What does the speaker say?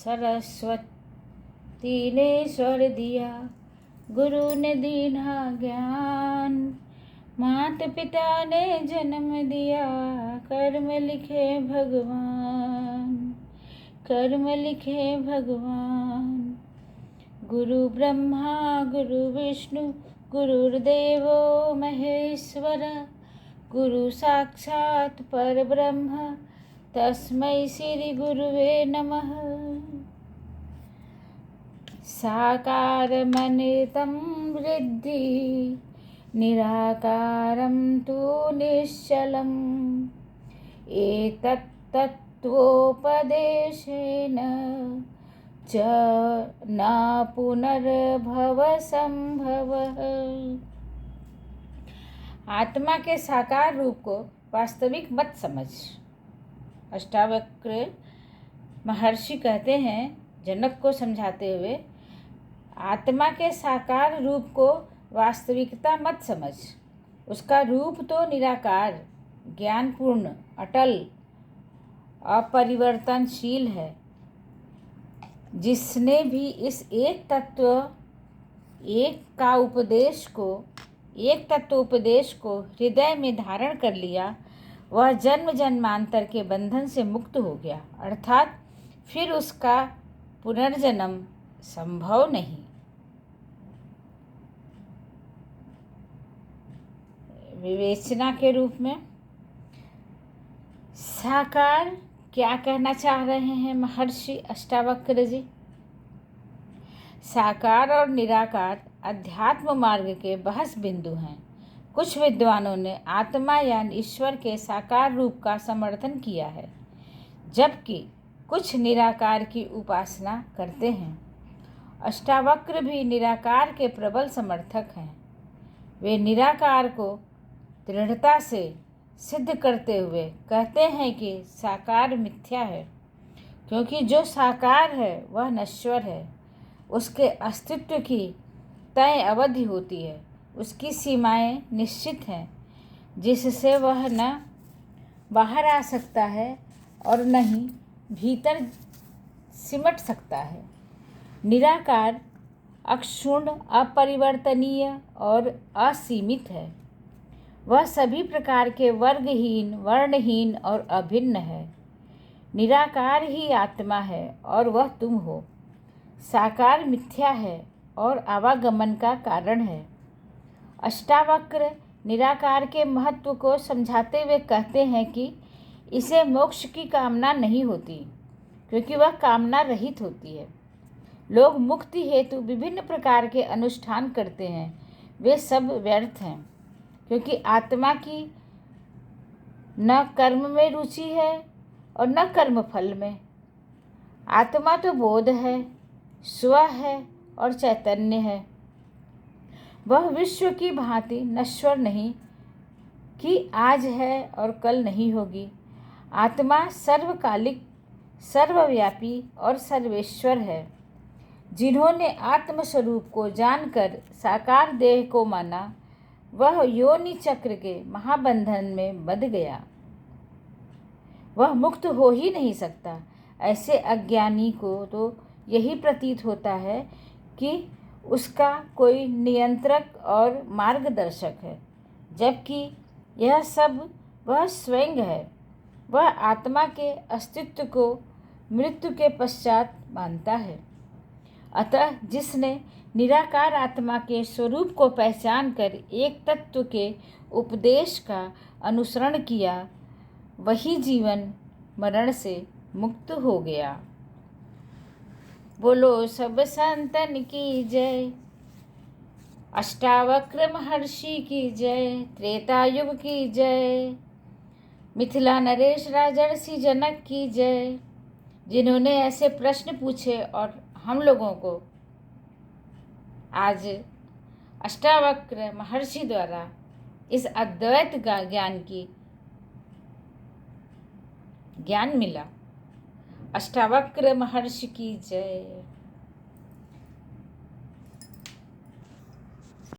सरस्वती ने स्वर दिया, गुरु ने दीना ज्ञान। मात पिता ने जन्म दिया, कर्म लिखे भगवान, कर्म लिखे भगवान। गुरु ब्रह्मा गुरु विष्णु गुरुर्देवो महेश्वर, गुरु साक्षात् परब्रह्म तस्मै श्री गुरुवे नमः। साकारमनितं वृद्धि निराकारं तु निश्चलम्, एतत् तत्त्वोपदेशेन च न पुनर्भवसंभवः। आत्मा के साकार रूप को वास्तविक मत समझ। अष्टावक्र महर्षि कहते हैं जनक को समझाते हुए, आत्मा के साकार रूप को वास्तविकता मत समझ। उसका रूप तो निराकार, ज्ञानपूर्ण, अटल, अपरिवर्तनशील है। जिसने भी इस एक तत्व उपदेश को हृदय में धारण कर लिया, वह जन्म जन्मांतर के बंधन से मुक्त हो गया, अर्थात फिर उसका पुनर्जन्म संभव नहीं। विवेचना के रूप में साकार क्या कहना चाह रहे हैं महर्षि अष्टावक्र जी? साकार और निराकार अध्यात्म मार्ग के बहस बिंदु हैं। कुछ विद्वानों ने आत्मा या ईश्वर के साकार रूप का समर्थन किया है, जबकि कुछ निराकार की उपासना करते हैं। अष्टावक्र भी निराकार के प्रबल समर्थक हैं। वे निराकार को दृढ़ता से सिद्ध करते हुए कहते हैं कि साकार मिथ्या है, क्योंकि जो साकार है वह नश्वर है। उसके अस्तित्व की तय अवधि होती है, उसकी सीमाएं निश्चित हैं, जिससे वह न बाहर आ सकता है और न ही भीतर सिमट सकता है। निराकार अक्षुण्ण, अपरिवर्तनीय और असीमित है। वह सभी प्रकार के वर्गहीन, वर्णहीन और अभिन्न है। निराकार ही आत्मा है और वह तुम हो। साकार मिथ्या है और आवागमन का कारण है। अष्टावक्र निराकार के महत्व को समझाते हुए कहते हैं कि इसे मोक्ष की कामना नहीं होती, क्योंकि वह कामना रहित होती है। लोग मुक्ति हेतु विभिन्न प्रकार के अनुष्ठान करते हैं, वे सब व्यर्थ हैं, क्योंकि आत्मा की न कर्म में रुचि है और न कर्म फल में। आत्मा तो बोध है, स्व है और चैतन्य है। वह विश्व की भांति नश्वर नहीं कि आज है और कल नहीं होगी। आत्मा सर्वकालिक, सर्वव्यापी और सर्वेश्वर है। जिन्होंने आत्मस्वरूप को जानकर साकार देह को माना, वह योनि चक्र के महाबंधन में बंध गया। वह मुक्त हो ही नहीं सकता। ऐसे अज्ञानी को तो यही प्रतीत होता है कि उसका कोई नियंत्रक और मार्गदर्शक है, जबकि यह सब वह स्वयं है। वह आत्मा के अस्तित्व को मृत्यु के पश्चात मानता है। अतः जिसने निराकार आत्मा के स्वरूप को पहचान कर एक तत्व के उपदेश का अनुसरण किया, वही जीवन मरण से मुक्त हो गया। बोलो सब संतन की जय, अष्टावक्र महर्षि की जय, त्रेता युग की जय, मिथिला नरेश राजर्षि जनक की जय, जिन्होंने ऐसे प्रश्न पूछे और हम लोगों को आज अष्टावक्र महर्षि द्वारा इस अद्वैत का ज्ञान मिला। अष्टावक्र महर्षि की जय।